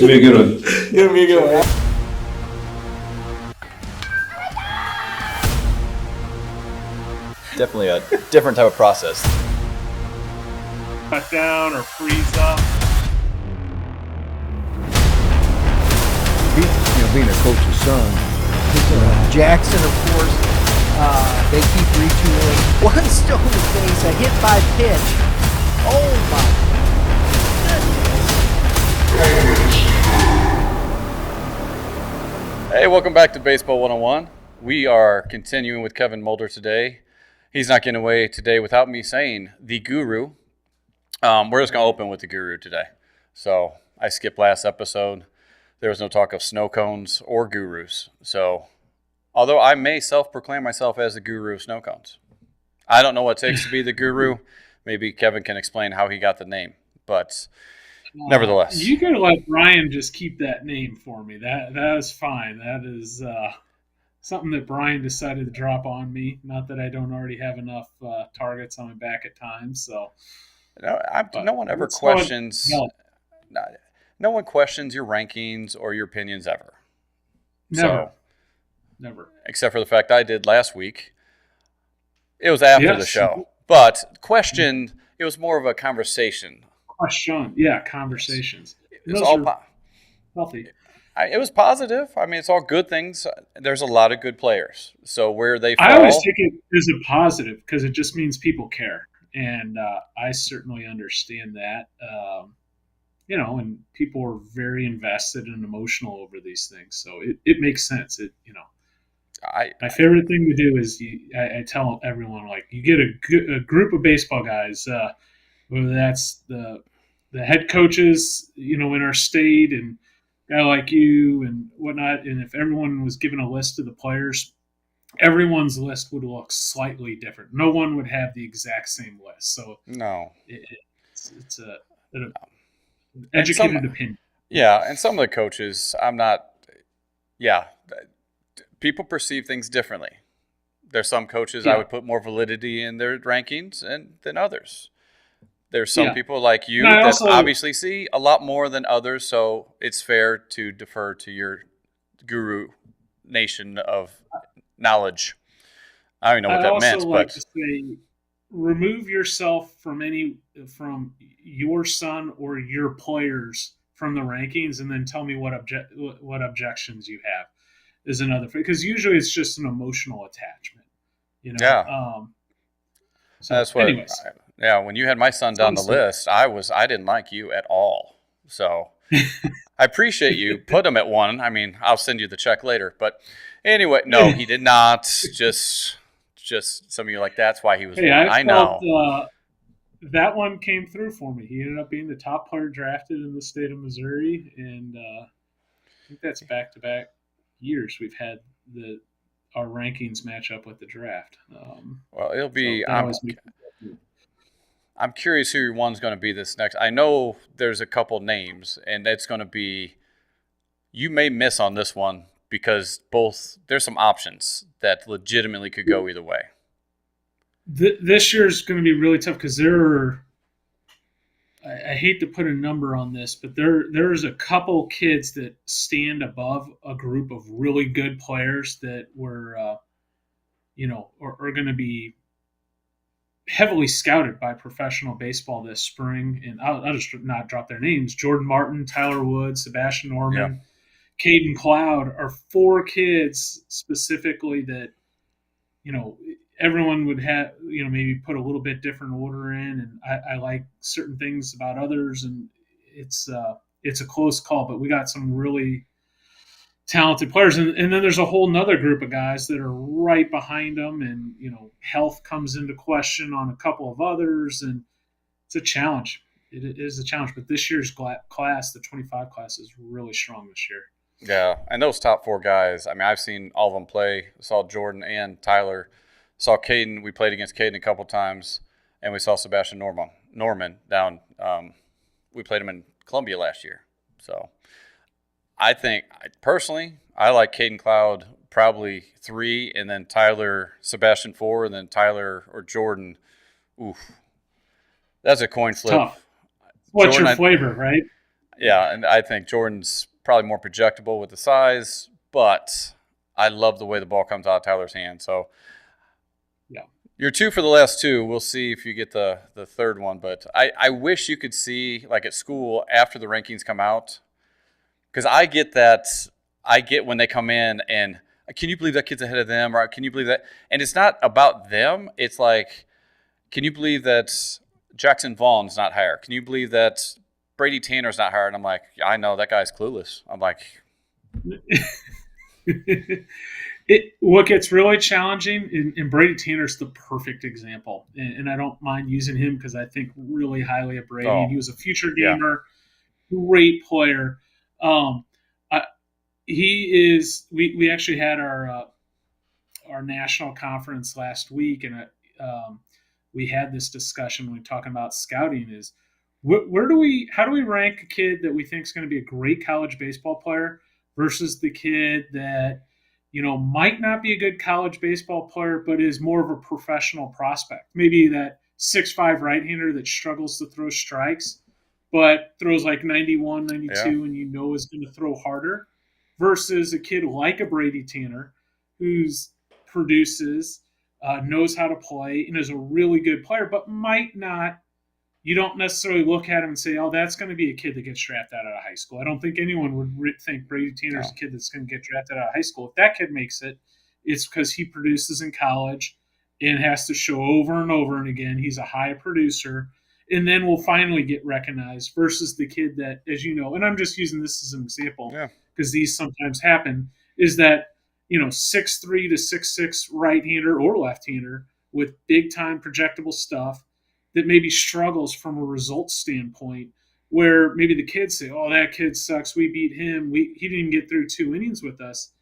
It's gonna be a good one. It's gonna be a good one. Definitely a different type of process. Cut down or freeze up. Being a coach's son. Jackson, of course, they keep retooling. One stone to face, a hit by pitch. Oh my goodness. Hey, welcome back to Baseball 101. We are continuing with Kevin Moulder today. He's not getting away today without me saying the guru. We're just going to open with the guru today. So I skipped last episode. There was no talk of snow cones or gurus. So although I may self-proclaim myself as the guru of snow cones, I don't know what it takes to be the guru. Maybe Kevin can explain how he got the name. But nevertheless. You can let Brian just keep that name for me. That is fine. That is something that Brian decided to drop on me. Not that I don't already have enough targets on my back at times. So no one ever questions. No one questions your rankings or your opinions ever. Never. Except for the fact I did last week. It was after the show. But questioned, it was more of a conversation. Conversations. It was all healthy. It was positive. I mean, it's all good things. There's a lot of good players. So where they fall. I always take it as a positive because it just means people care. And I certainly understand that. And people are very invested and emotional over these things. So it makes sense. My favorite thing to do is I tell everyone, like, you get a group of baseball guys, whether that's the head coaches, in our state and a guy like you and whatnot. And if everyone was given a list of the players, everyone's list would look slightly different. No one would have the exact same list. So no, it's an educated opinion. Yeah, and some of the coaches, people perceive things differently. There's some coaches I would put more validity in their rankings than others. There's some people like you that obviously see a lot more than others, so it's fair to defer to your guru nation of knowledge. I don't even know what that meant. Like to say, remove yourself from your son or your players from the rankings, and then tell me what objections you have is another, because usually it's just an emotional attachment. So that's what. Anyways. When you had my son down the list, I didn't like you at all. So I appreciate you. Put him at 1. I mean, I'll send you the check later. But anyway, no, he did not. Just some of you like, that's why he was 1. I know. That one came through for me. He ended up being the top player drafted in the state of Missouri. And I think that's back-to-back years we've had our rankings match up with the draft. It'll be I'm curious who your one's going to be this next. I know there's a couple names, and it's going to be – you may miss on this one because there's some options that legitimately could go either way. This year's going to be really tough because I hate to put a number on this, but there's a couple kids that stand above a group of really good players that were, are going to be heavily scouted by professional baseball this spring. And I'll just not drop their names. Jordan Martin, Tyler Wood, Sebastian Norman, Caden Cloud are 4 kids specifically that, everyone would have, maybe put a little bit different order in. And I like certain things about others. And it's a close call, but we got some really talented players. And then there's a whole nother group of guys that are right behind them. And, health comes into question on a couple of others. And it's a challenge. It is a challenge. But this year's class, the 25 class, is really strong this year. Yeah, and those top 4 guys, I mean, I've seen all of them play. I saw Jordan and Tyler. Saw Caden. We played against Caden a couple times. And we saw Sebastian Norman down. We played him in Columbia last year. So I think, personally, I like Caden Cloud probably 3, and then Sebastian 4, and then Tyler or Jordan. Oof. That's a coin flip. Tough. What's your flavor, right? Yeah, and I think Jordan's probably more projectable with the size, but I love the way the ball comes out of Tyler's hand. So Yeah. you're 2 for the last 2. We'll see if you get the third one. But I wish you could see, like at school, after the rankings come out, because I get that. I get when they come in and, can you believe that kid's ahead of them? Or can you believe that? And it's not about them. It's like, can you believe that Jackson Vaughn's not higher? Can you believe that Brady Tanner's not higher? And I'm like, I know that guy's clueless. I'm like, what gets really challenging, and Brady Tanner's the perfect example, and I don't mind using him because I think really highly of Brady. Oh, And he was a future yeah. gamer, great player. He is. We actually had our national conference last week, and we had this discussion when we were talking about scouting. Is how do we rank a kid that we think is going to be a great college baseball player versus the kid that might not be a good college baseball player, but is more of a professional prospect? Maybe that 6'5" right-hander that struggles to throw strikes, but throws like 91, 92, Yeah. and is going to throw harder, versus a kid like a Brady Tanner who's produces, knows how to play, and is a really good player, but might not. You don't necessarily look at him and say, oh, that's going to be a kid that gets drafted out of high school. I don't think anyone would think Brady Tanner is a kid that's going to get drafted out of high school. If that kid makes it, it's because he produces in college and has to show over and over and again he's a high producer, and then will finally get recognized, versus the kid that, as you know, and I'm just using this as an example because these sometimes happen, is that 6'3" to 6'6" right-hander or left-hander with big-time projectable stuff that maybe struggles from a results standpoint, where maybe the kids say, oh, that kid sucks, we beat him, he didn't even get through 2 innings with us.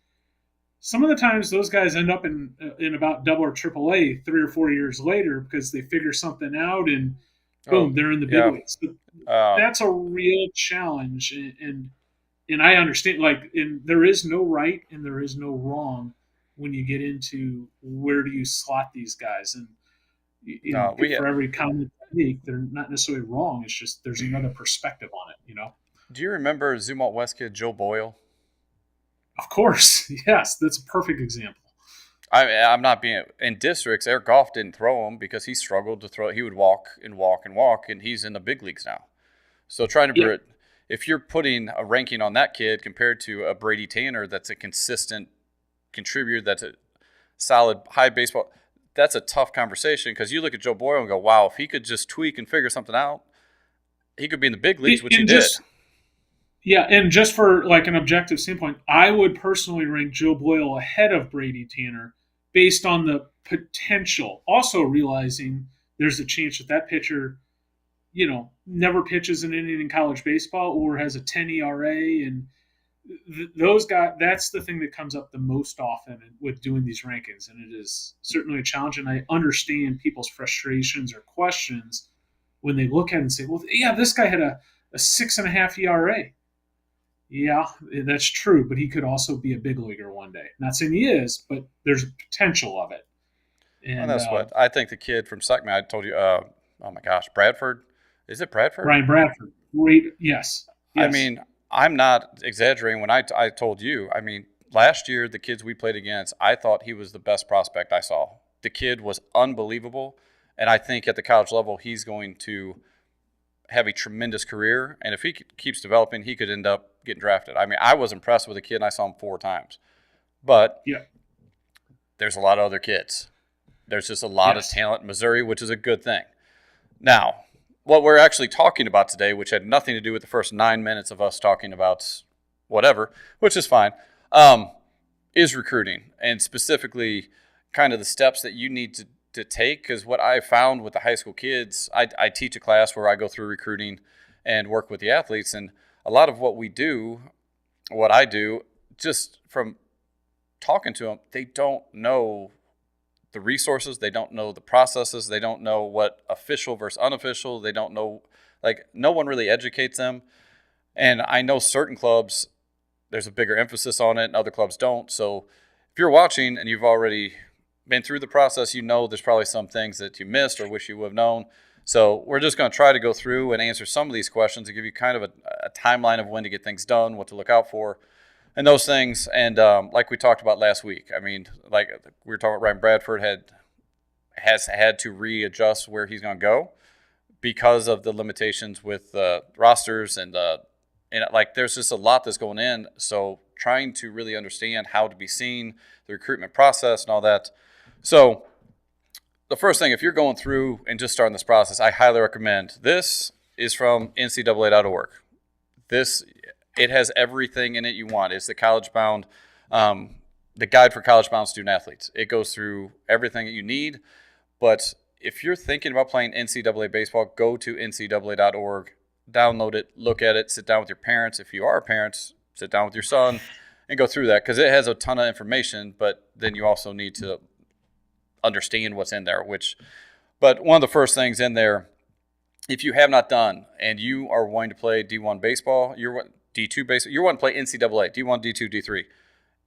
Some of the times those guys end up in about double or triple A 3 or 4 years later because they figure something out and boom, they're in the big leagues. That's a real challenge, and I understand, and there is no right and there is no wrong when you get into where do you slot these guys. And for every comment they make, they're not necessarily wrong. It's just there's another perspective on it, Do you remember Zumwalt West kid Joe Boyle? Of course, yes. That's a perfect example. I'm not being – in districts, Eric Goff didn't throw him because he struggled to throw. He would walk and walk and walk, and he's in the big leagues now. So trying to if you're putting a ranking on that kid compared to a Brady Tanner that's a consistent contributor, that's a solid high baseball – that's a tough conversation because you look at Joe Boyle and go, wow, if he could just tweak and figure something out, he could be in the big leagues, which he did. Yeah, and just for like an objective standpoint, I would personally rank Joe Boyle ahead of Brady Tanner based on the potential. Also realizing there's a chance that pitcher, never pitches an inning in college baseball or has a 10 ERA, and those guys, that's the thing that comes up the most often with doing these rankings, and it is certainly a challenge. And I understand people's frustrations or questions when they look at it and say, well, yeah, this guy had a 6.5 ERA. Yeah, that's true, but he could also be a big leaguer one day. Not saying he is, but there's a potential of it. And that's what I think the kid from Suckman, I told you, oh my gosh, Bradford. Is it Bradford? Ryan Bradford. Great. Yes. I mean, I'm not exaggerating when I told you. I mean, last year, the kids we played against, I thought he was the best prospect I saw. The kid was unbelievable, and I think at the college level, he's going to have a tremendous career, and if he keeps developing, he could end up getting drafted. I mean, I was impressed with the kid, and I saw him 4 times. But there's a lot of other kids. There's just a lot of talent in Missouri, which is a good thing. Now, what we're actually talking about today, which had nothing to do with the first 9 minutes of us talking about whatever, which is fine, is recruiting, and specifically kind of the steps that you need to take. Because what I found with the high school kids, I teach a class where I go through recruiting and work with the athletes, and a lot of what I do, just from talking to them, they don't know the resources, they don't know the processes, they don't know what official versus unofficial, they don't know, no one really educates them. And I know certain clubs, there's a bigger emphasis on it, and other clubs don't. So if you're watching and you've already been through the process, there's probably some things that you missed or wish you would have known. So we're just going to try to go through and answer some of these questions and give you kind of a timeline of when to get things done, what to look out for, and those things. And like we talked about last week, I mean, like we were talking about, Ryan Bradford has had to readjust where he's going to go because of the limitations with rosters and like there's just a lot that's going in. So trying to really understand how to be seen, the recruitment process and all that. So the first thing, if you're going through and just starting this process, I highly recommend. This is from NCAA.org. It has everything in it you want. It's the college-bound, the guide for college-bound student athletes. It goes through everything that you need. But if you're thinking about playing NCAA baseball, go to NCAA.org, download it, look at it, sit down with your parents. If you are parents, sit down with your son and go through that because it has a ton of information. But then you also need to understand what's in there. But one of the first things in there, if you have not done and you are wanting to play D1 baseball, D2 baseball, you want to play NCAA, D1, D2, D3,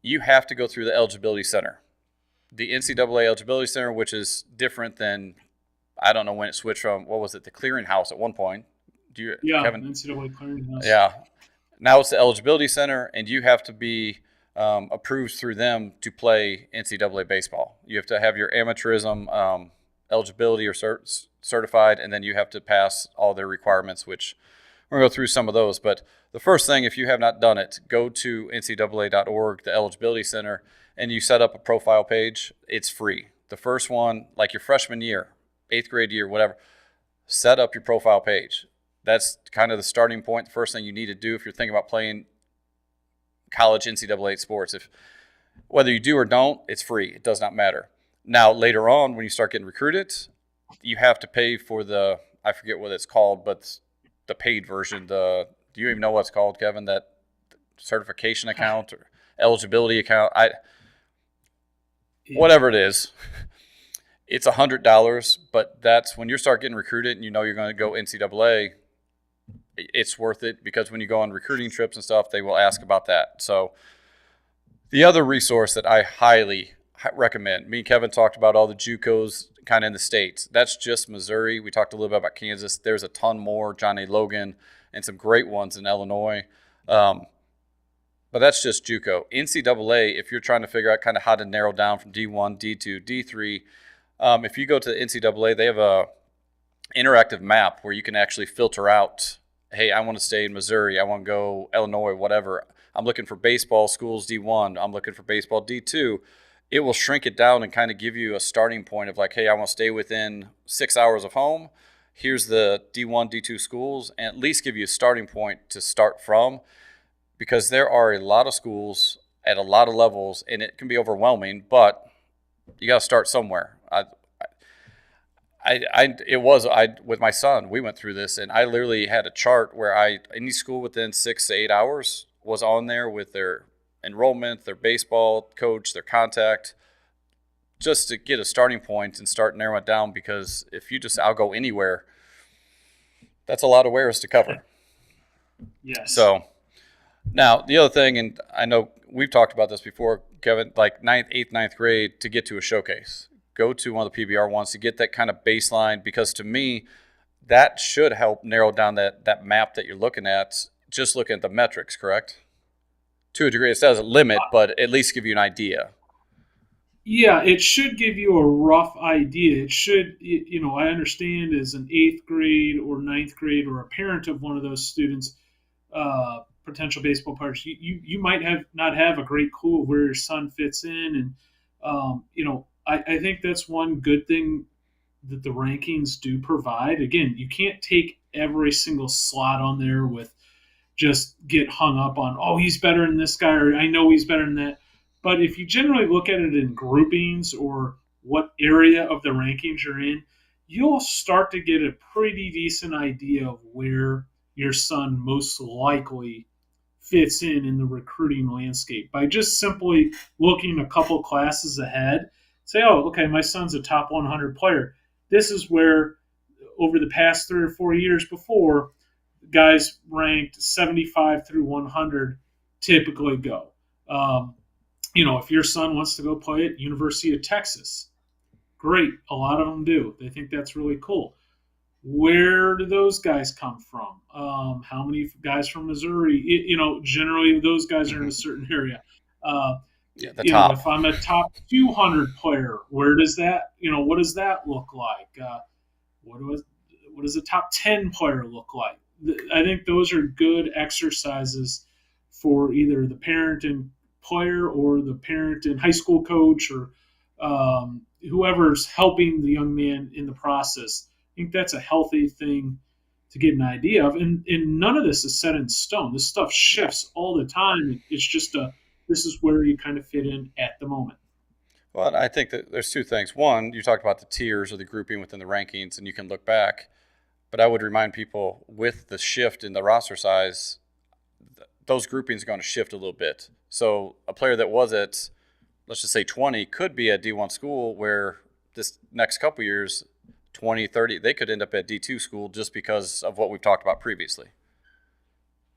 you have to go through the eligibility center. The NCAA eligibility center, which is different than, I don't know when it switched from, what was it, the clearinghouse at one point. Kevin? NCAA clearinghouse. Yeah. Now it's the eligibility center, and you have to be approved through them to play NCAA baseball. You have to have your amateurism eligibility or certified, and then you have to pass all their requirements, which we're going to go through some of those. But the first thing, if you have not done it, go to NCAA.org, the eligibility center, and you set up a profile page. It's free. The first one, like your freshman year, 8th grade year, whatever, set up your profile page. That's kind of the starting point, the first thing you need to do if you're thinking about playing college NCAA sports. Whether you do or don't, it's free. It does not matter. Now, later on, when you start getting recruited, you have to pay for I forget what it's called, but the paid version. Do you even know what it's called, Kevin? That certification account or eligibility account? Whatever it is. It's $100, but that's when you start getting recruited and you know you're going to go NCAA, it's worth it because when you go on recruiting trips and stuff, they will ask about that. So the other resource that I highly recommend, me and Kevin talked about all the JUCOs kind of in the States. That's just Missouri. We talked a little bit about Kansas. There's a ton more, John A. Logan, and some great ones in Illinois. But that's just JUCO. NCAA, if you're trying to figure out kind of how to narrow down from D1, D2, D3, if you go to the NCAA, they have a interactive map where you can actually filter out, hey, I want to stay in Missouri. I want to go Illinois, whatever. I'm looking for baseball schools D1. I'm looking for baseball D2. It will shrink it down and kind of give you a starting point of like, hey, I want to stay within 6 hours of home. Here's the D1, D2 schools, and at least give you a starting point to start from because there are a lot of schools at a lot of levels, and it can be overwhelming, but you got to start somewhere. With my son, we went through this, and I literally had a chart where any school within 6 to 8 hours was on there with their enrollment, their baseball coach, their contact, just to get a starting point and start narrowing it down because if you just, I'll go anywhere, that's a lot of wares to cover. Yes. So now the other thing, and I know we've talked about this before, Kevin, like 9th, 8th, 9th grade to get to a showcase. Go to one of the PBR ones to get that kind of baseline because to me, that should help narrow down that map that you're looking at, just looking at the metrics, correct? To a degree, it doesn't limit, but at least give you an idea. Yeah, it should give you a rough idea. It should, I understand as an 8th grade or 9th grade or a parent of one of those students, potential baseball players, you might not have a great clue of where your son fits in. And, I think that's one good thing that the rankings do provide. Again, you can't take every single slot on there with just get hung up on, oh, he's better than this guy, or I know he's better than that. But if you generally look at it in groupings or what area of the rankings you're in, you'll start to get a pretty decent idea of where your son most likely fits in the recruiting landscape by just simply looking a couple classes ahead. Say, oh, okay, my son's a top 100 player. This is where over the past 3 or 4 years before, guys ranked 75 through 100 typically go. If your son wants to go play at University of Texas, great. A lot of them do. They think that's really cool. Where do those guys come from? How many guys from Missouri? Generally those guys are in a certain area. Uh, Yeah, the top. if I'm a top 200 player, where does that, what does that look like? What does a top 10 player look like? I think those are good exercises for either the parent and player or the parent and high school coach or whoever's helping the young man in the process. I think that's a healthy thing to get an idea of. And none of this is set in stone. This stuff shifts all the time. It's just this is where you kind of fit in at the moment. Well, I think that there's two things. One, you talked about the tiers or the grouping within the rankings, and you can look back. But I would remind people with the shift in the roster size, those groupings are going to shift a little bit. So a player that was at, let's just say 20, could be at D1 school where this next couple years, 20, 30, they could end up at D2 school just because of what we've talked about previously.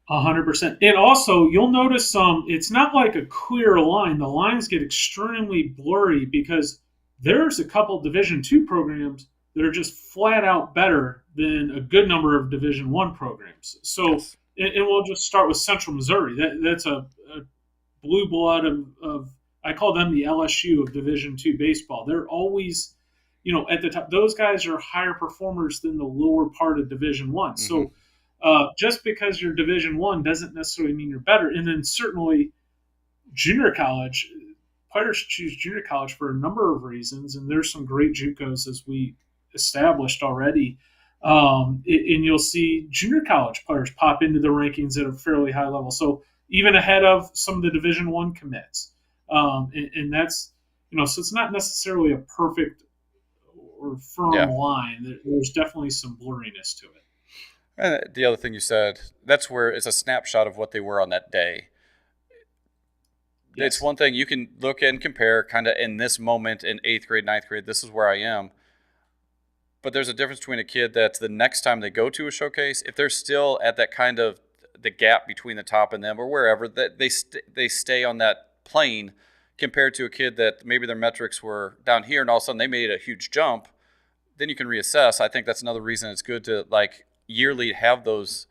100%. And also, you'll notice it's not like a clear line. The lines get extremely blurry because there's a couple Division II programs that are just flat out better than a good number of Division I programs. So, Yes. and we'll just start with Central Missouri. That's a blue blood of, I call them the LSU of Division II baseball. They're always, at the top. Those guys are higher performers than the lower part of Division I. Mm-hmm. So, just because you're Division I doesn't necessarily mean you're better. And then certainly junior college, players choose junior college for a number of reasons, and there's some great JUCOs as we established already. And you'll see junior college players pop into the rankings at a fairly high level, so even ahead of some of the Division I commits. And that's, so it's not necessarily a perfect or firm line. There's definitely some blurriness to it. And the other thing you said, that's where it's a snapshot of what they were on that day. Yes. It's one thing you can look and compare kind of in this moment in 8th grade, 9th grade, this is where I am. But there's a difference between a kid that's the next time they go to a showcase, if they're still at that kind of the gap between the top and them or wherever, that they stay on that plane compared to a kid that maybe their metrics were down here and all of a sudden they made a huge jump, then you can reassess. I think that's another reason it's good to yearly have those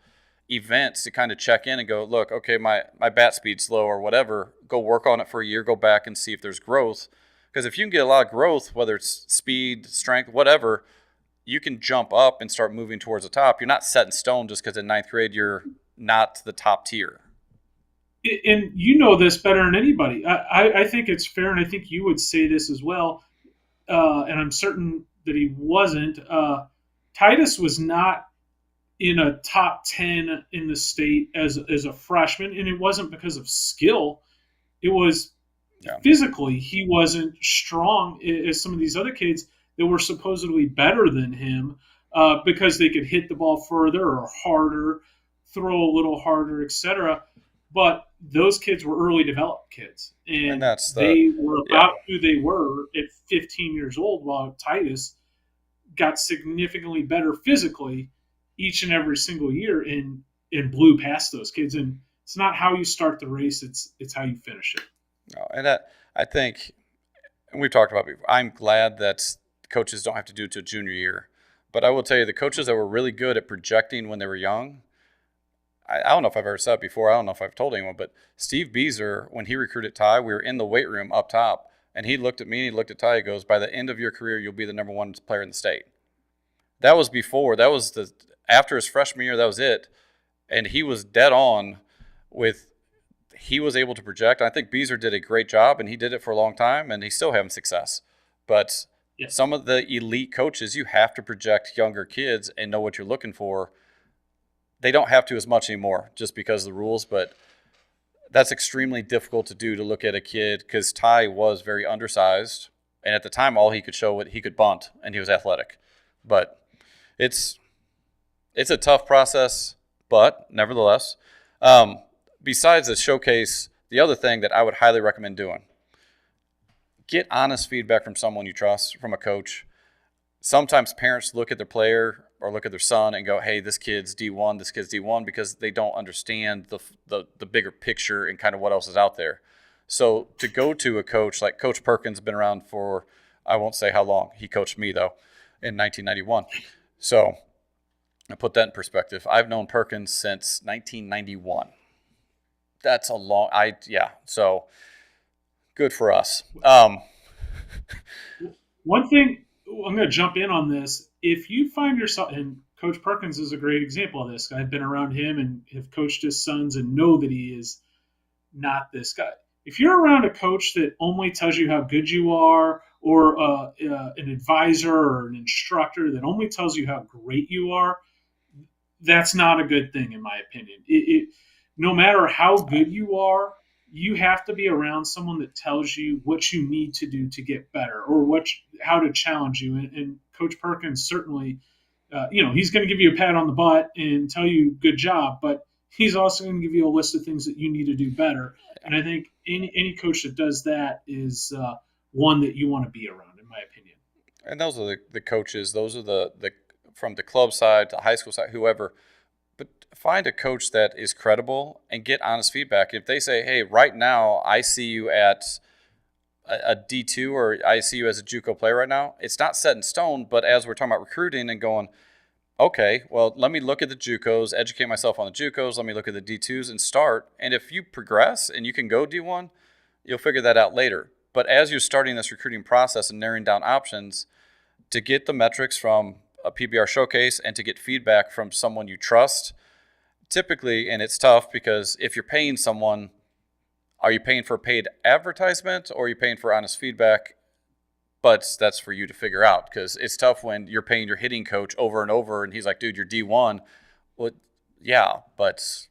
events to kind of check in and go, look, okay, my bat speed's slow or whatever, go work on it for a year, go back and see if there's growth. Because if you can get a lot of growth, whether it's speed, strength, whatever, you can jump up and start moving towards the top. You're not set in stone just because in 9th grade you're not the top tier. And you know this better than anybody. I think it's fair, and I think you would say this as well, and I'm certain that he wasn't. Titus was not in a top 10 in the state as a freshman, and it wasn't because of skill. It was physically he wasn't strong as some of these other kids that were supposedly better than him because they could hit the ball further or harder, throw a little harder, etc. But those kids were early developed kids, and they were about who they were at 15 years old, while Titus got significantly better physically each and every single year and blew past those kids. And it's not how you start the race, it's how you finish it. No, and I think, and we've talked about it before, I'm glad that coaches don't have to do it to junior year. But I will tell you, the coaches that were really good at projecting when they were young, I don't know if I've ever said it before, I don't know if I've told anyone, but Steve Beezer, when he recruited Ty, we were in the weight room up top, and he looked at me and he looked at Ty, he goes, by the end of your career, you'll be the number one player in the state. That was before, after his freshman year, that was it. And he was dead on with, he was able to project. I think Beezer did a great job, and he did it for a long time, and he's still having success. But some of the elite coaches, you have to project younger kids and know what you're looking for. They don't have to as much anymore just because of the rules, but that's extremely difficult to do, to look at a kid, because Ty was very undersized, and at the time all he could show he could bunt, and he was athletic. But it's a tough process, but nevertheless, besides the showcase, the other thing that I would highly recommend doing, get honest feedback from someone you trust, from a coach. Sometimes parents look at their player or look at their son and go, hey, this kid's D1, this kid's D1, because they don't understand the bigger picture and kind of what else is out there. So to go to a coach like Coach Perkins, been around for, I won't say how long. He coached me, though, in 1991. So I put that in perspective. I've known Perkins since 1991. That's a long. So good for us. One thing I'm going to jump in on this. If you find yourself, and Coach Perkins is a great example of this. I've been around him and have coached his sons and know that he is not this guy. If you're around a coach that only tells you how good you are, or an advisor or an instructor that only tells you how great you are, that's not a good thing, in my opinion. No matter how good you are, you have to be around someone that tells you what you need to do to get better, or how to challenge you. And Coach Perkins certainly, he's going to give you a pat on the butt and tell you good job, but he's also going to give you a list of things that you need to do better. And I think any coach that does that is one that you want to be around, in my opinion. And those are the coaches. Those are the from the club side to high school side, whoever. But find a coach that is credible and get honest feedback. If they say, hey, right now I see you at a D2 or I see you as a JUCO player right now, it's not set in stone, but as we're talking about recruiting and going, okay, well, let me look at the JUCOs, educate myself on the JUCOs, let me look at the D2s and start. And if you progress and you can go D1, you'll figure that out later. But as you're starting this recruiting process and narrowing down options, to get the metrics from a PBR showcase and to get feedback from someone you trust, typically, and it's tough because if you're paying someone, are you paying for paid advertisement or are you paying for honest feedback? But that's for you to figure out, because it's tough when you're paying your hitting coach over and over and he's like, dude, you're D1. Well, yeah, but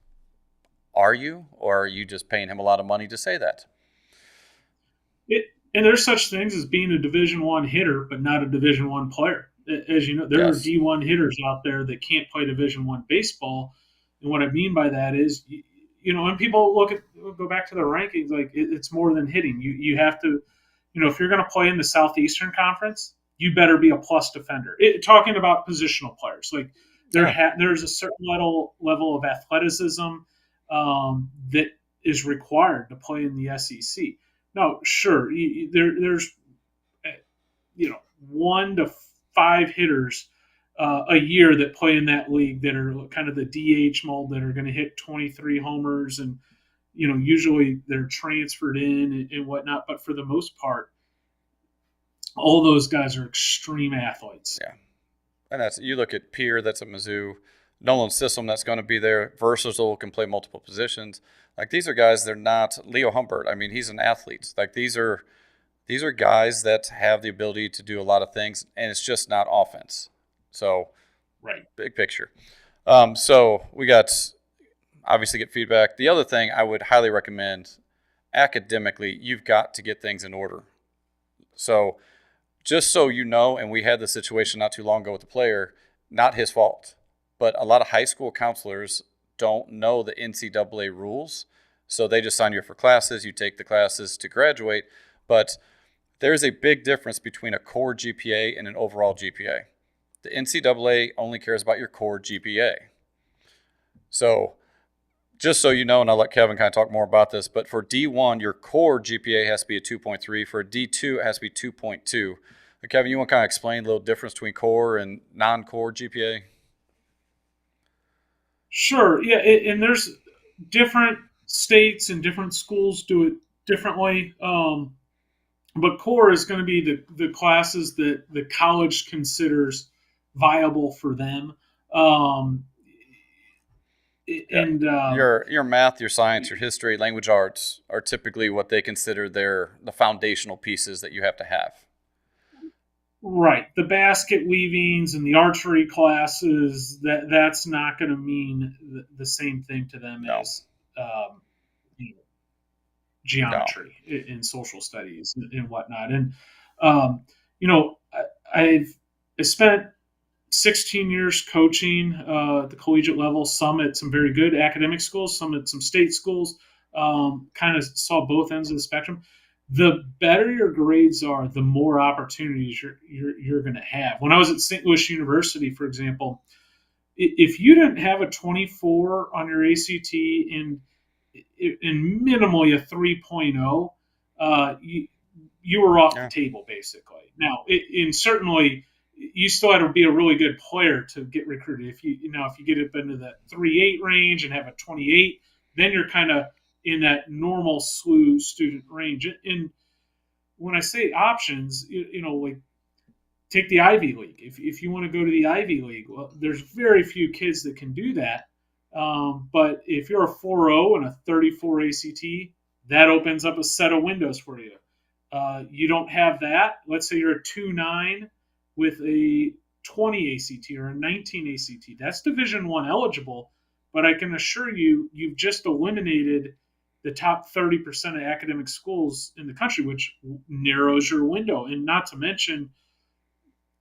are you, or are you just paying him a lot of money to say that? And there's such things as being a Division I hitter, but not a Division I player. As you know, there are D1 hitters out there that can't play Division I baseball. And what I mean by that is, when people go back to the rankings, like it's more than hitting. You have to, if you're going to play in the Southeastern Conference, you better be a plus defender. Talking about positional players, like there's a certain level of athleticism that is required to play in the SEC. Now, sure, there's 1 to 5 hitters a year that play in that league that are kind of the DH mold, that are going to hit 23 homers, and usually they're transferred in and whatnot. But for the most part, all those guys are extreme athletes. Yeah, and you look at Pierre, that's at Mizzou, Nolan Cissell, that's going to be there. Versatile, can play multiple positions. Like, these are guys, they're not Leo Humbert. I mean, he's an athlete. Like, these are guys that have the ability to do a lot of things, and it's just not offense. So, right, big picture. So we got, obviously, get feedback. The other thing I would highly recommend, academically, you've got to get things in order. So just so you know, and we had the situation not too long ago with the player, not his fault, but a lot of high school counselors don't know the N.C.A.A rules, so they just sign you up for classes. You take the classes to graduate, but there's a big difference between a core GPA and an overall GPA. The N.C.A.A only cares about your core GPA. So just so you know, and I'll let Kevin kind of talk more about this, but for D1, your core GPA has to be a 2.3. For a D2, it has to be 2.2. Kevin, you want to kind of explain a little difference between core and non-core GPA? Sure. Yeah, and there's different states and different schools do it differently. But core is going to be the classes that the college considers viable for them. Your math, your science, your history, language arts are typically what they consider the foundational pieces that you have to have. Right. The basket weavings and the archery classes, that's not going to mean the same thing to them as geometry in social studies and whatnot. And, I spent 16 years coaching at the collegiate level, some at some very good academic schools, some at some state schools, kind of saw both ends of the spectrum. The better your grades are, the more opportunities you're going to have. When I was at St. Louis University, for example, if you didn't have a 24 on your ACT and minimally a 3.0, you were off the table, basically. Now, and certainly you still had to be a really good player to get recruited. If you get up into that 3.8 range and have a 28, then you're kind of in that normal SLU student range. And when I say options, like take the Ivy League. If you want to go to the Ivy League, well, there's very few kids that can do that. But if you're a 4.0 and a 34 ACT, that opens up a set of windows for you. You don't have that. Let's say you're a 2.9 with a 20 ACT or a 19 ACT. That's Division I eligible, but I can assure you, you've just eliminated the top 30% of academic schools in the country, which narrows your window. And not to mention,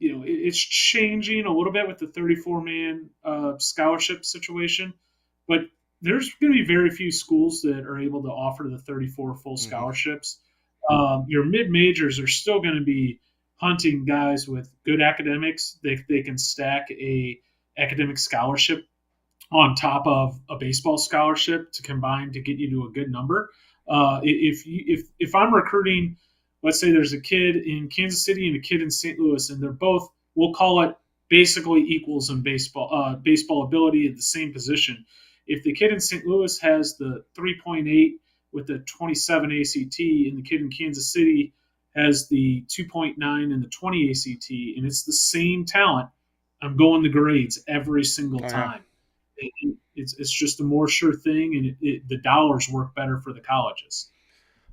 it's changing a little bit with the 34-man scholarship situation, but there's going to be very few schools that are able to offer the 34 full scholarships. Your mid-majors are still going to be hunting guys with good academics. They can stack a academic scholarship on top of a baseball scholarship to combine to get you to a good number. If I'm recruiting, let's say there's a kid in Kansas City and a kid in St. Louis, and they're both, we'll call it basically equals in baseball ability at the same position. If the kid in St. Louis has the 3.8 with the 27 ACT, and the kid in Kansas City has the 2.9 and the 20 ACT, and it's the same talent, I'm going the grades every single time. It's just a more sure thing, and the dollars work better for the colleges.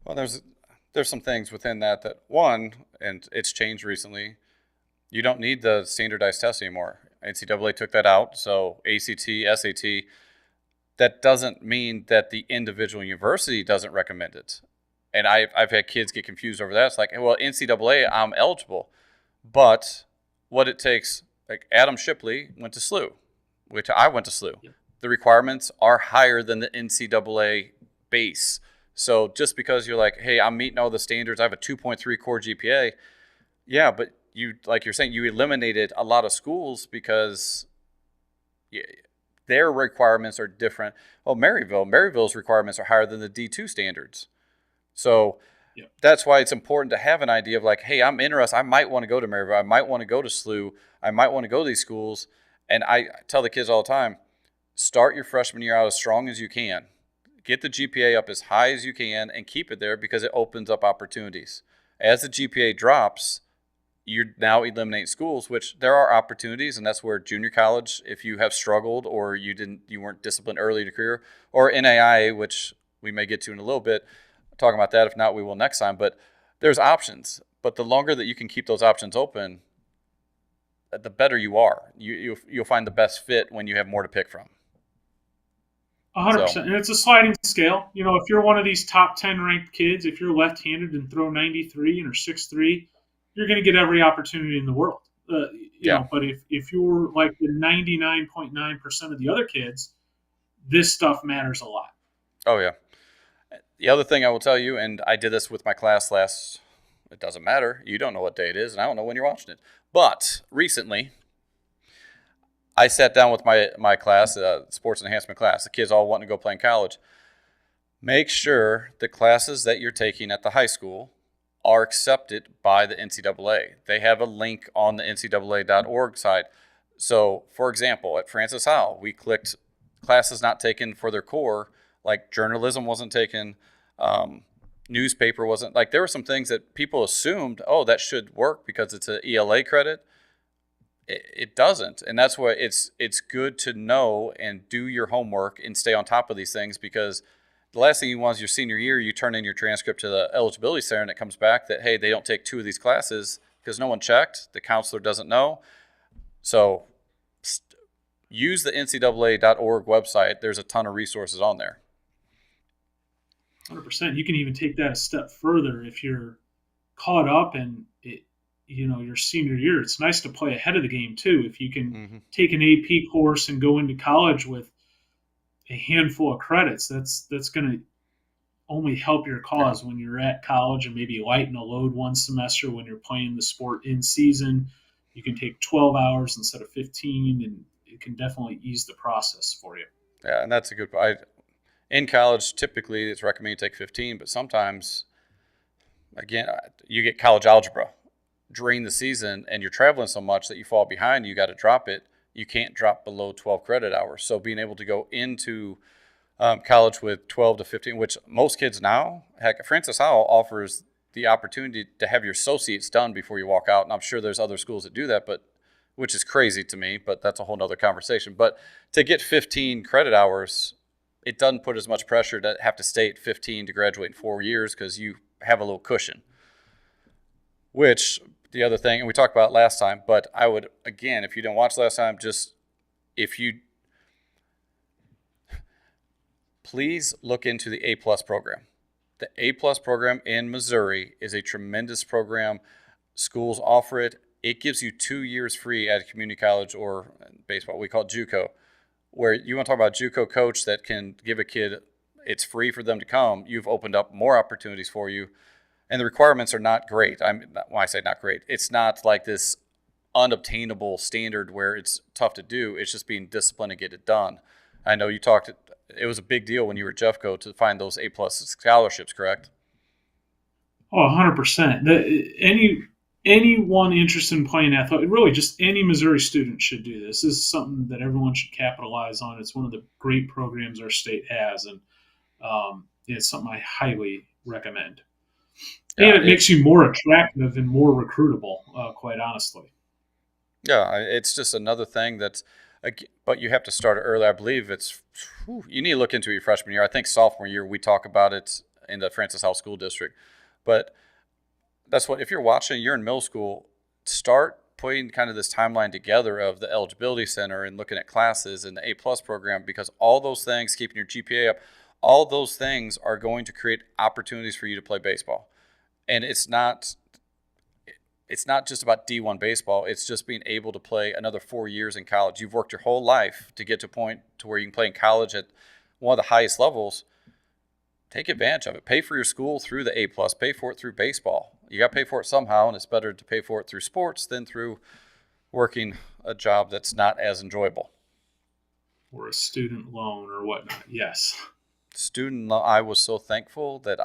Well, there's some things within that one, and it's changed recently. You don't need the standardized test anymore. NCAA took that out, so ACT, SAT. That doesn't mean that the individual university doesn't recommend it. And I've had kids get confused over that. It's like, well, NCAA, I'm eligible. But what it takes, like Adam Shipley went to SLU, which I went to SLU. Yep. The requirements are higher than the NCAA base. So just because you're like, hey, I'm meeting all the standards, I have a 2.3 core GPA. Yeah, but like you're saying, you eliminated a lot of schools because their requirements are different. Well, Maryville's requirements are higher than the D2 standards. So That's why it's important to have an idea of like, hey, I'm interested. I might want to go to Maryville. I might want to go to SLU. I might want to go to these schools. And I tell the kids all the time, start your freshman year out as strong as you can. Get the GPA up as high as you can and keep it there because it opens up opportunities. As the GPA drops, you now eliminate schools, which there are opportunities, and that's where junior college, if you have struggled or you weren't disciplined early in your career, or N.C.A.A., which we may get to in a little bit, talking about that. If not, we will next time. But there's options. But the longer that you can keep those options open, the better you are. You'll find the best fit when you have more to pick from. 100%. And it's a sliding scale. If you're one of these top 10 ranked kids, if you're left-handed and throw 93 and are 6'3", you're going to get every opportunity in the world. But if you're like the 99.9% of the other kids, this stuff matters a lot. Oh, yeah. The other thing I will tell you, and I did this with my class it doesn't matter. You don't know what day it is, and I don't know when you're watching it. But recently, I sat down with my class, sports enhancement class. The kids all wanting to go play in college. Make sure the classes that you're taking at the high school are accepted by the NCAA. They have a link on the NCAA.org site. So, for example, at Francis Howell, we clicked classes not taken for their core, like journalism wasn't taken, newspaper wasn't. Like there were some things that people assumed, oh, that should work because it's an ELA credit. It doesn't. And that's why it's good to know and do your homework and stay on top of these things, because the last thing you want is your senior year, you turn in your transcript to the eligibility center and it comes back that, hey, they don't take 2 of these classes because no one checked. The counselor doesn't know. So use the NCAA.org website. There's a ton of resources on there. 100%. You can even take that a step further if you're caught up in your senior year. It's nice to play ahead of the game too. If you can take an AP course and go into college with a handful of credits, that's going to only help your cause when you're at college, and maybe lighten a load one semester when you're playing the sport in season. You can take 12 hours instead of 15, and it can definitely ease the process for you. Yeah, and that's a good point. In college, typically it's recommended you take 15, but sometimes, again, you get college algebra. during the season and you're traveling so much that you fall behind, you got to drop it. You can't drop below 12 credit hours. So being able to go into college with 12 to 15, which most kids now, heck, Francis Howell offers the opportunity to have your associates done before you walk out. And I'm sure there's other schools that do that, but which is crazy to me, but that's a whole nother conversation. But to get 15 credit hours, it doesn't put as much pressure to have to stay at 15 to graduate in 4 years because you have a little cushion. Which, the other thing, and we talked about it last time, but I would, again, if you didn't watch last time, please look into the A-plus program. The A-plus program in Missouri is a tremendous program. Schools offer it. It gives you 2 years free at a community college or baseball. We call it JUCO, where you want to talk about a JUCO coach that can give a kid, it's free for them to come. You've opened up more opportunities for you. And the requirements are not great. When I say not great, it's not like this unobtainable standard where it's tough to do. It's just being disciplined to get it done. I know you talked, it was a big deal when you were at Jeffco to find those A-plus scholarships, correct? Oh, 100%. Anyone interested in playing athletics, really just any Missouri student should do this. This is something that everyone should capitalize on. It's one of the great programs our state has, and it's something I highly recommend. And it makes you more attractive and more recruitable, quite honestly. Yeah, it's just another thing that's, but you have to start early. I believe you need to look into your freshman year. I think sophomore year we talk about it in the Francis Howell School District. But that's what, if you're watching, you're in middle school, start putting kind of this timeline together of the eligibility center and looking at classes and the A-plus program, because all those things, keeping your GPA up, all those things are going to create opportunities for you to play baseball. And it's not just about D1 baseball. It's just being able to play another 4 years in college. You've worked your whole life to get to a point to where you can play in college at one of the highest levels. Take advantage of it. Pay for your school through the A+. Pay for it through baseball. You got to pay for it somehow, and it's better to pay for it through sports than through working a job that's not as enjoyable. Or a student loan or whatnot, yes. Student loan, I was so thankful that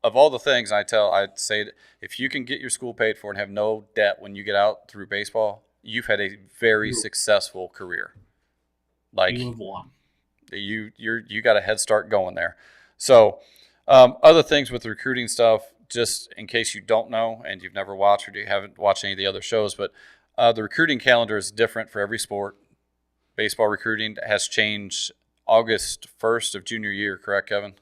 of all the things I'd say that if you can get your school paid for and have no debt when you get out through baseball, you've had a very successful career. Like you have won. You got a head start going there. So other things with the recruiting stuff, just in case you don't know and you've never watched or you haven't watched any of the other shows, but the recruiting calendar is different for every sport. Baseball recruiting has changed August 1st of junior year, correct, Kevin?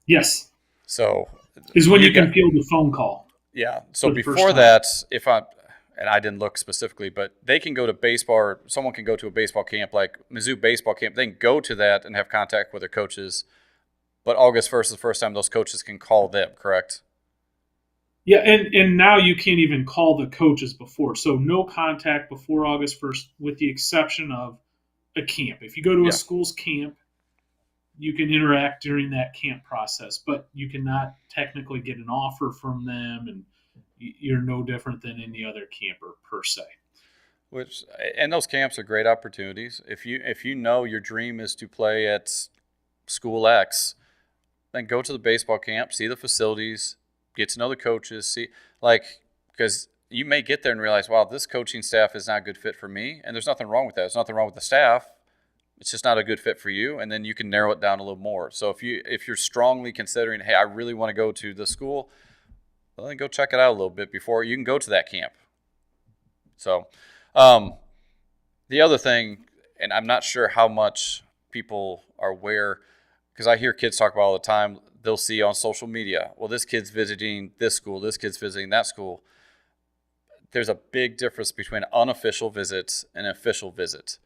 Yes. So is when you can field the phone call. Yeah. So before that, and I didn't look specifically, but they can go to baseball, or someone can go to a baseball camp like Mizzou baseball camp. They can go to that and have contact with their coaches. But August 1st is the first time those coaches can call them, correct? Yeah, and now you can't even call the coaches before. So no contact before August 1st, with the exception of a camp. If you go to a school's camp, you can interact during that camp process, but you cannot technically get an offer from them, and you're no different than any other camper per se. And those camps are great opportunities. If you know your dream is to play at school X, then go to the baseball camp, see the facilities, get to know the coaches, because you may get there and realize, wow, this coaching staff is not a good fit for me, and there's nothing wrong with that. There's nothing wrong with the staff. It's just not a good fit for you, and then you can narrow it down a little more. So if you're strongly considering, hey, I really want to go to the school, well, then go check it out a little bit before you can go to that camp. So the other thing, and I'm not sure how much people are aware, because I hear kids talk about all the time, they'll see on social media, well, this kid's visiting this school, this kid's visiting that school. There's a big difference between an unofficial visit and an official visit.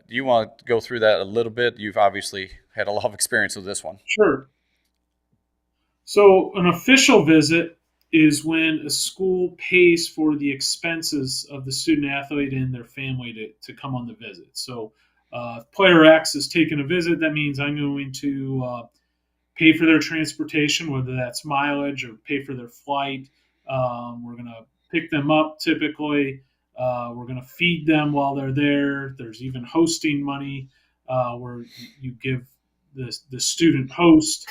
You want to go through that a little bit? You've obviously had a lot of experience with this one. Sure. So an official visit is when a school pays for the expenses of the student athlete and their family to come on the visit. So player X is taking a visit. That means I'm going to pay for their transportation, whether that's mileage or pay for their flight. We're going to pick them up typically. We're going to feed them while they're there. There's even hosting money where you give the student host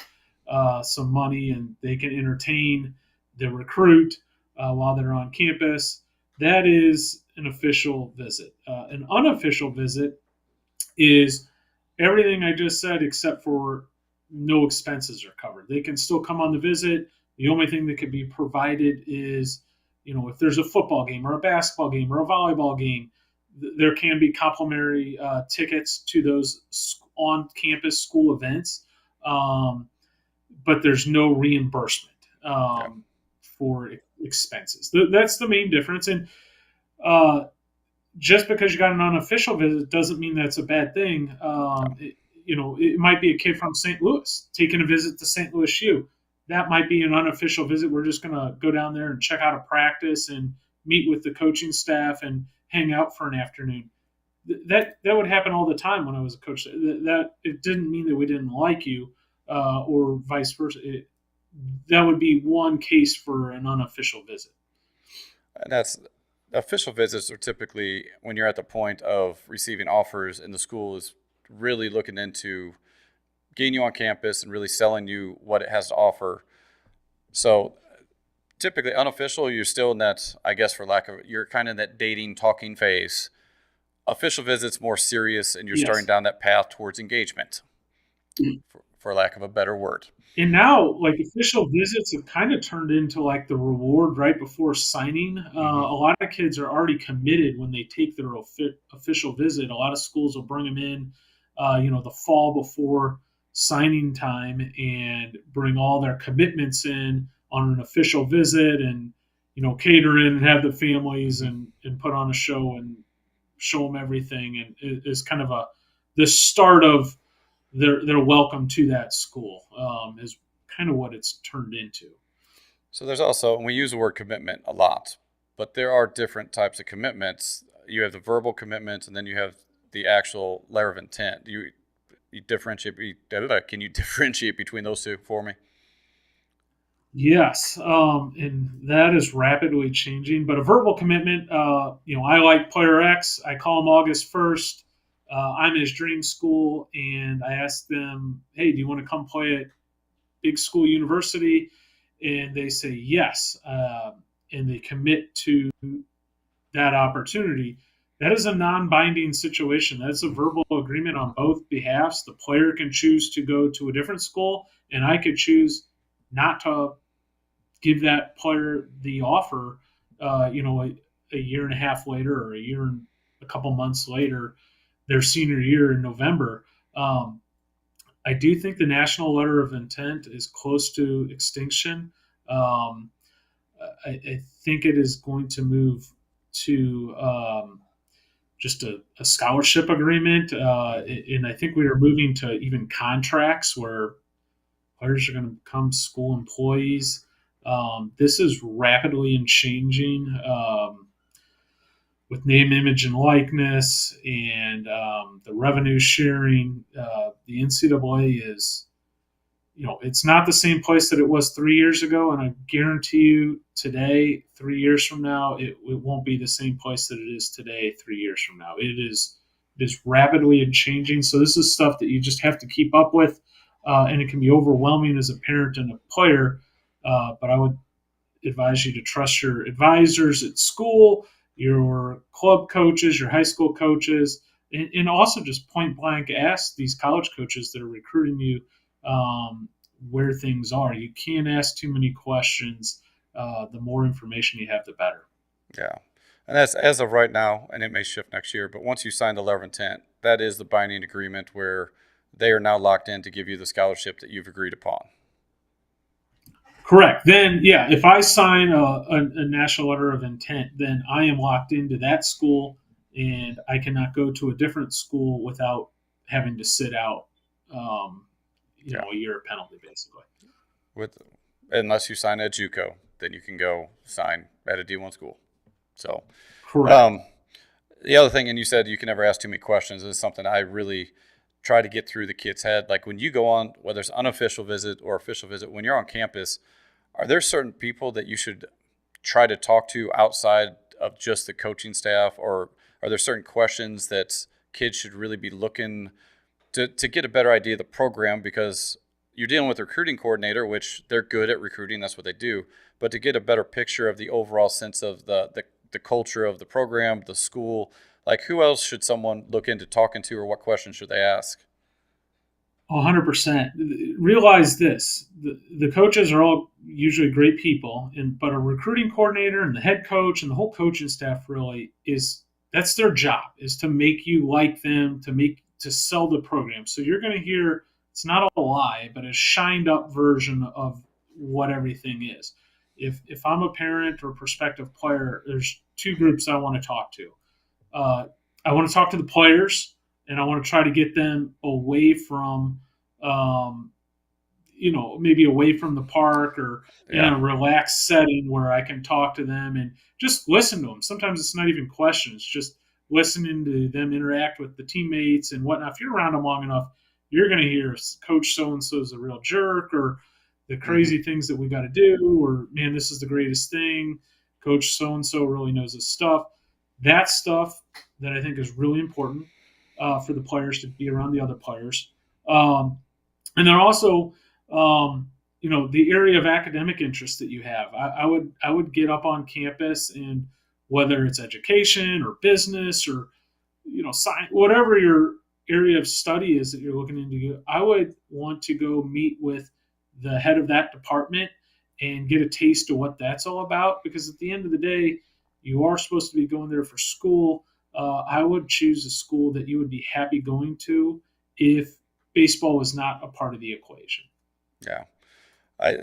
some money and they can entertain the recruit while they're on campus. That is an official visit. An unofficial visit is everything I just said, except for no expenses are covered. They can still come on the visit. The only thing that could be provided is, if there's a football game or a basketball game or a volleyball game, there can be complimentary tickets to those on-campus school events, but there's no reimbursement for expenses. That's the main difference. And just because you got an unofficial visit doesn't mean that's a bad thing. It might be a kid from St. Louis taking a visit to St. Louis U. That might be an unofficial visit. We're just going to go down there and check out a practice and meet with the coaching staff and hang out for an afternoon. That would happen all the time when I was a coach. That it didn't mean that we didn't like you, or vice versa. That would be one case for an unofficial visit. And that's official visits are typically when you're at the point of receiving offers and the school is really looking into getting you on campus and really selling you what it has to offer. So typically unofficial, you're still in that, I guess you're kind of in that dating, talking phase. Official visits more serious and you're starting down that path towards engagement, for lack of a better word. And now, official visits have kind of turned into the reward right before signing. A lot of kids are already committed when they take their official visit. A lot of schools will bring them in, the fall before signing time and bring all their commitments in on an official visit and, cater in and have the families and put on a show and show them everything. And it is kind of the start of their welcome to that school is kind of what it's turned into. So there's also, and we use the word commitment a lot, but there are different types of commitments. You have the verbal commitments, and then you have the actual letter of intent. You differentiate? Can you differentiate between those two for me? Yes, and that is rapidly changing. But a verbal commitment, I like player X. I call him August 1st. I'm his dream school, and I asked them, hey, do you want to come play at big school university? And they say yes, and they commit to that opportunity. That is a non-binding situation. That's a verbal agreement on both behalves. The player can choose to go to a different school, and I could choose not to give that player the offer, a year and a half later or a year and a couple months later, their senior year in November. I do think the national letter of intent is close to extinction. I think it is going to move to just a scholarship agreement. And I think we are moving to even contracts where players are going to become school employees. This is rapidly changing. With name, image, and likeness, and the revenue sharing, the N.C.A.A. is, it's not the same place that it was 3 years ago, and I guarantee you today, 3 years from now, it won't be the same place that it is today 3 years from now. It is rapidly changing, so this is stuff that you just have to keep up with, and it can be overwhelming as a parent and a player, but I would advise you to trust your advisors at school, your club coaches, your high school coaches, and also just point blank ask these college coaches that are recruiting you where things are. You can't ask too many questions. The more information you have, the better. Yeah. And that's as of right now, and it may shift next year, but once you sign the letter of intent, that is the binding agreement where they are now locked in to give you the scholarship that you've agreed upon. Correct. Then, if I sign a national letter of intent, then I am locked into that school, and I cannot go to a different school without having to sit out, a year penalty, basically. Unless you sign at JUCO, then you can go sign at a D1 school. So, correct. The other thing, and you said you can never ask too many questions, is something I really try to get through the kid's head. Like when you go on, whether it's unofficial visit or official visit, when you're on campus, are there certain people that you should try to talk to outside of just the coaching staff, or are there certain questions that kids should really be looking to get a better idea of the program? Because you're dealing with a recruiting coordinator, which they're good at recruiting. That's what they do. But to get a better picture of the overall sense of the culture of the program, the school, like who else should someone look into talking to, or what questions should they ask? 100%. Realize this: the coaches are all usually great people, but a recruiting coordinator and the head coach and the whole coaching staff really that's their job, is to make you like them, to sell the program. So you're going to hear, it's not a lie, but a shined up version of what everything is. If I'm a parent or prospective player, there's two groups I want to talk to. I want to talk to the players, and I want to try to get them away from, maybe away from the park, or in a relaxed setting where I can talk to them and just listen to them. Sometimes it's not even questions, just listening to them interact with the teammates and whatnot. If you're around them long enough, you're going to hear Coach so-and-so is a real jerk, or the crazy things that we got to do, or, man, this is the greatest thing. Coach so-and-so really knows his stuff. That's stuff that I think is really important for the players to be around the other players. And then also, the area of academic interest that you have. I would get up on campus, and whether it's education or business or, science, whatever your area of study is that you're looking into, I would want to go meet with the head of that department and get a taste of what that's all about. Because at the end of the day, you are supposed to be going there for school. I would choose a school that you would be happy going to if baseball was not a part of the equation. Yeah.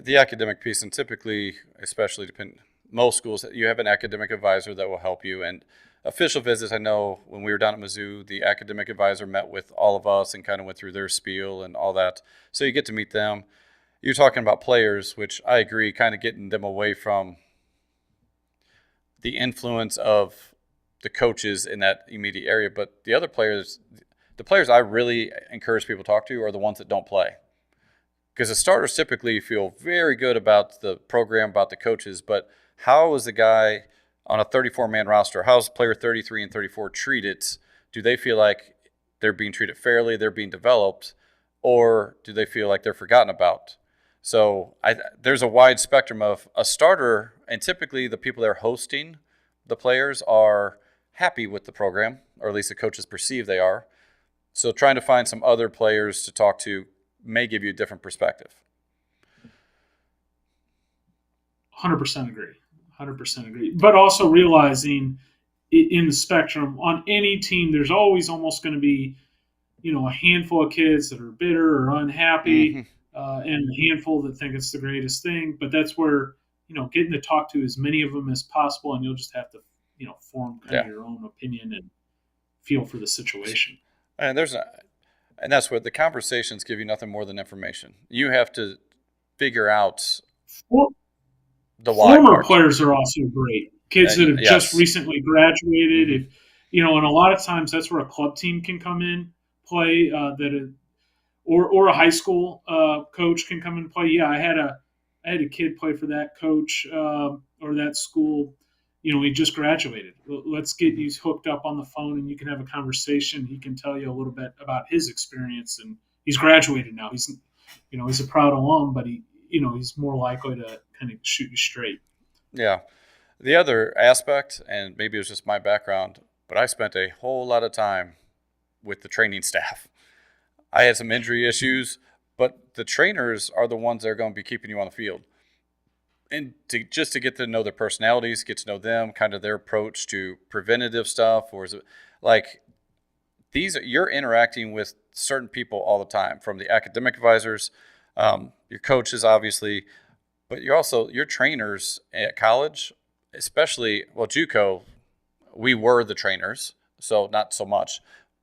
The academic piece, and typically, especially most schools, you have an academic advisor that will help you. And official visits, I know when we were down at Mizzou, the academic advisor met with all of us and kind of went through their spiel and all that. So you get to meet them. You're talking about players, which I agree, kind of getting them away from the influence of the coaches in that immediate area. But the other players, the players I really encourage people to talk to are the ones that don't play. Because the starters typically feel very good about the program, about the coaches, but how is the guy on a 34-man roster, how is player 33 and 34 treated? Do they feel like they're being treated fairly, they're being developed, or do they feel like they're forgotten about? So there's a wide spectrum of a starter, and typically the people that are hosting the players are happy with the program, or at least the coaches perceive they are. So trying to find some other players to talk to may give you a different perspective. 100% agree. 100% agree. But also realizing in the spectrum, on any team, there's always almost going to be, a handful of kids that are bitter or unhappy, and a handful that think it's the greatest thing. But that's where, getting to talk to as many of them as possible, and you'll just have to, form kind of your own opinion and feel for the situation. And that's where the conversations give you nothing more than information. You have to figure out the why. Former players are also great. Kids that have just recently graduated. And a lot of times that's where a club team can come in, play, or a high school coach can come and play. Yeah, I had a kid play for that coach or that school. He just graduated. Let's get you hooked up on the phone, and you can have a conversation. He can tell you a little bit about his experience, and he's graduated now. He's a proud alum, but he's more likely to kind of shoot you straight. Yeah. The other aspect, and maybe it was just my background, but I spent a whole lot of time with the training staff. I had some injury issues, but the trainers are the ones that are going to be keeping you on the field. And to get to know their personalities, get to know them, kind of their approach to preventative stuff, or is it like you're interacting with certain people all the time, from the academic advisors, your coaches, obviously, but your trainers at college, especially, JUCO, we were the trainers, so not so much,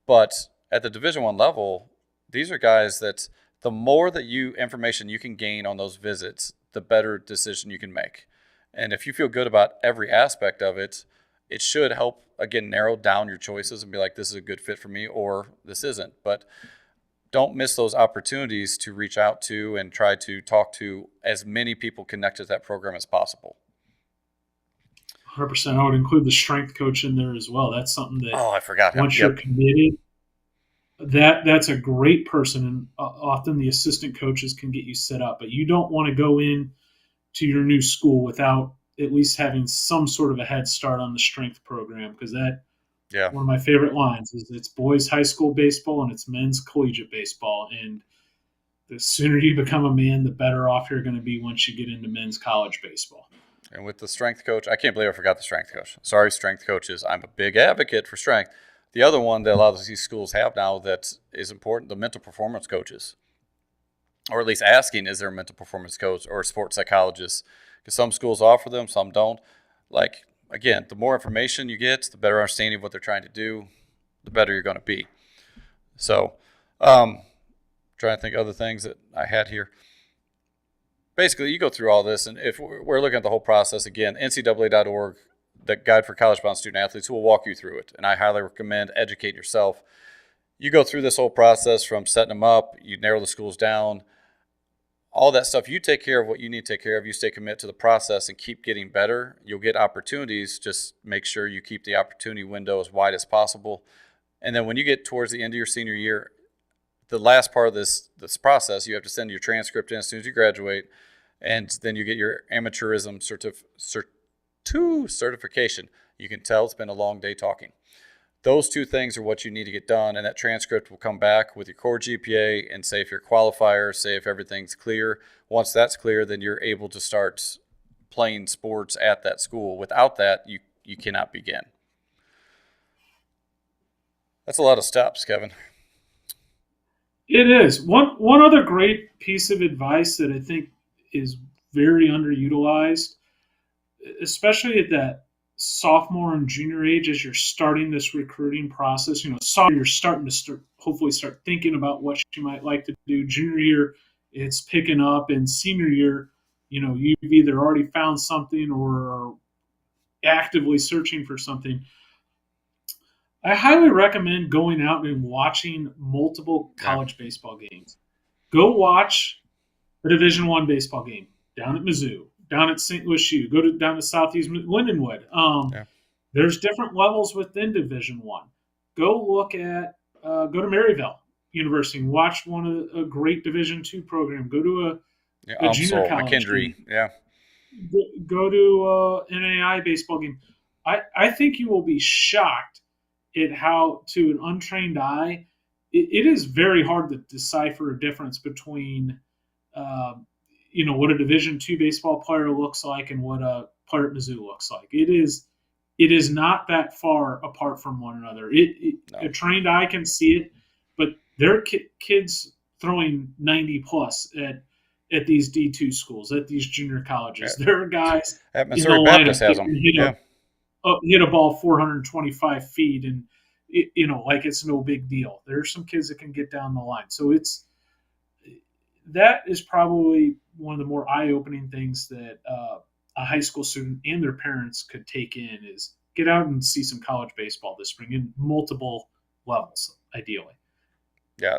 but at the Division I level, these are guys that the more that information you can gain on those visits, the better decision you can make. And if you feel good about every aspect of it, it should help, again, narrow down your choices and be like, this is a good fit for me, or this isn't. But don't miss those opportunities to reach out to and try to talk to as many people connected to that program as possible. 100%. I would include the strength coach in there as well. That's something that I forgot him. Once you're committed, that's a great person, and often the assistant coaches can get you set up. But you don't want to go in to your new school without at least having some sort of a head start on the strength program, because that Yeah. one of my favorite lines is it's boys high school baseball and it's men's collegiate baseball, and the sooner you become a man, the better off you're going to be once you get into men's college baseball. And with the strength coach, I can't believe I forgot the strength coach. Sorry, strength coaches. I'm a big advocate for strength. The other one that a lot of these schools have now that is important, the mental performance coaches, or at least asking, is there a mental performance coach or a sports psychologist? Because some schools offer them, some don't. Like, again, the more information you get, the better understanding of what they're trying to do, the better you're going to be. So, trying to think of other things that I had here. Basically, you go through all this, and if we're looking at the whole process, again, NCAA.org, the Guide for College-Bound Student Athletes, who will walk you through it. And I highly recommend educate yourself. You go through this whole process from setting them up, you narrow the schools down, all that stuff. You take care of what you need to take care of. You stay committed to the process and keep getting better. You'll get opportunities. Just make sure you keep the opportunity window as wide as possible. And then when you get towards the end of your senior year, the last part of this process, you have to send your transcript in as soon as you graduate, and then you get your amateurism certification. You can tell it's been a long day talking. Those two things are what you need to get done, and that transcript will come back with your core GPA and say if you're a qualifier, say if everything's clear. Once that's clear, then you're able to start playing sports at that school. Without that, you cannot begin. That's a lot of steps, Kevin. It is. One other great piece of advice that I think is very underutilized, especially at that sophomore and junior age as you're starting this recruiting process. Sophomore, you're starting to hopefully start thinking about what you might like to do. Junior year, it's picking up, and senior year, you've either already found something or are actively searching for something. I highly recommend going out and watching multiple college baseball games. Go watch a Division I baseball game down at Mizzou, down at St. Louis U. Go down to Southeast Lindenwood. There's different levels within Division I. Go to Maryville University and watch one of a great Division II program. Go to a junior college McKendree. game. Yeah. Go to N.C.A.A. baseball game. I think you will be shocked at how, to an untrained eye, it is very hard to decipher a difference between, what a Division II baseball player looks like and what a player at Mizzou looks like. It is not that far apart from one another. No. A trained eye can see it, but there are kids throwing 90 plus at these D2 schools, at these junior colleges. Yeah. There are guys at Missouri Baptist has them. Hit a ball 425 feet and like it's no big deal. There are some kids that can get down the line. So that is probably one of the more eye-opening things that a high school student and their parents could take in, is get out and see some college baseball this spring in multiple levels, ideally. Yeah,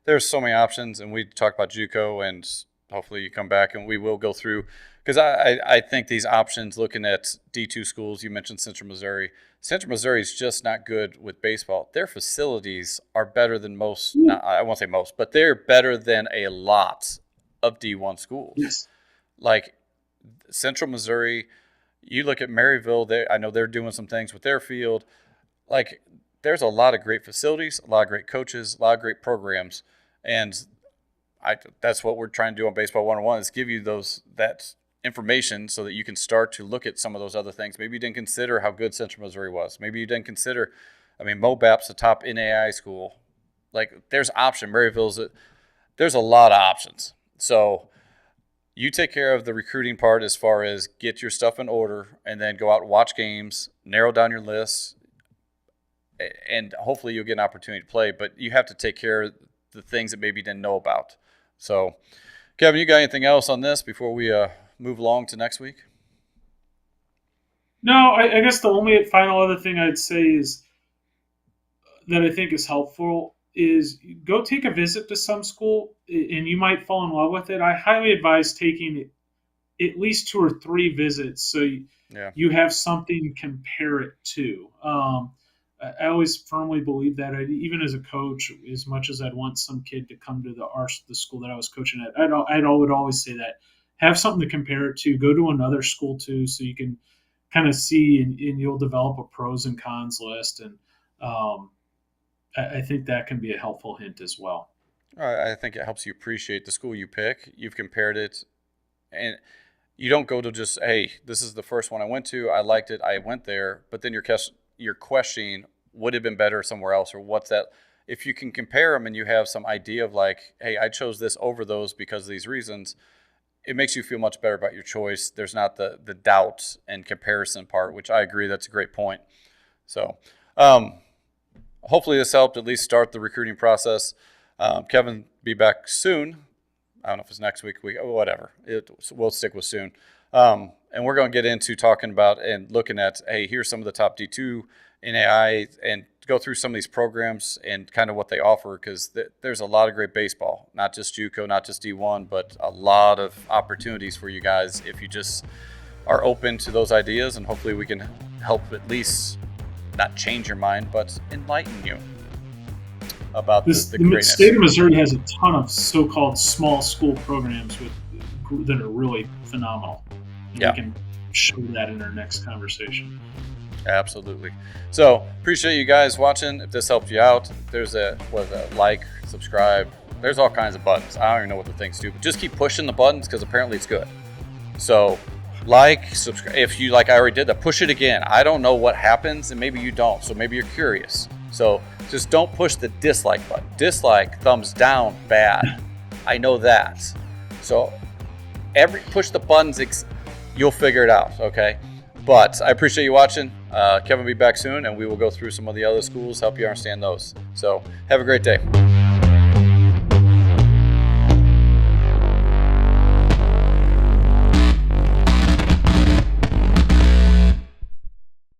there's so many options, and we talk about JUCO, and hopefully you come back and we will go through, because I think these options, looking at D2 schools, you mentioned Central Missouri. Central Missouri is just not good with baseball. Their facilities are better than most, I won't say most, but they're better than a lot of D1 schools. Yes. Like Central Missouri, you look at Maryville, I know they're doing some things with their field. Like, there's a lot of great facilities, a lot of great coaches, a lot of great programs, and that's what we're trying to do on Baseball 101, is give you that information so that you can start to look at some of those other things. Maybe you didn't consider how good Central Missouri was. Maybe you didn't consider, MOBAP's a top N.C.A.A. school. Like, there's option. There's a lot of options. So you take care of the recruiting part as far as get your stuff in order, and then go out and watch games, narrow down your list, and hopefully you'll get an opportunity to play. But you have to take care of the things that maybe you didn't know about. So, Kevin, you got anything else on this before we move along to next week? No, I guess the only final other thing I'd say is that I think is helpful is go take a visit to some school, and you might fall in love with it. I highly advise taking at least 2 or 3 visits so you have something to compare it to. I always firmly believe that. Even as a coach, as much as I'd want some kid to come to the school that I was coaching at, I would always say that have something to compare it to. Go to another school too, so you can kind of see, and you'll develop a pros and cons list. And I think that can be a helpful hint as well. I think it helps you appreciate the school you pick. You've compared it, and you don't go to just, hey, this is the first one I went to. I liked it. I went there. But then you're questioning, would it have been better somewhere else, or what's that? If you can compare them and you have some idea of like, hey, I chose this over those because of these reasons, it makes you feel much better about your choice. There's not the doubt and comparison part, which I agree. That's a great point. So hopefully this helped at least start the recruiting process. Kevin be back soon. I don't know if it's next week, whatever. We'll stick with soon. And we're going to get into talking about and looking at, hey, here's some of the top D2 N.C.A.A. and go through some of these programs and kind of what they offer, because there's a lot of great baseball, not just JUCO, not just D1, but a lot of opportunities for you guys if you just are open to those ideas, and hopefully we can help at least not change your mind, but enlighten you about the greatness. The state of Missouri has a ton of so-called small school programs that are really phenomenal. And we can show that in our next conversation. Absolutely. So appreciate you guys watching. If this helped you out, there's a like, subscribe. There's all kinds of buttons. I don't even know what the things do, but just keep pushing the buttons because apparently it's good. So like, subscribe. If you like, I already did that. Push it again. I don't know what happens, and maybe you don't. So maybe you're curious. So just don't push the dislike button. Dislike, thumbs down, bad. I know that. So push the buttons. You'll figure it out. Okay. But I appreciate you watching. Kevin will be back soon, and we will go through some of the other schools, help you understand those. So have a great day.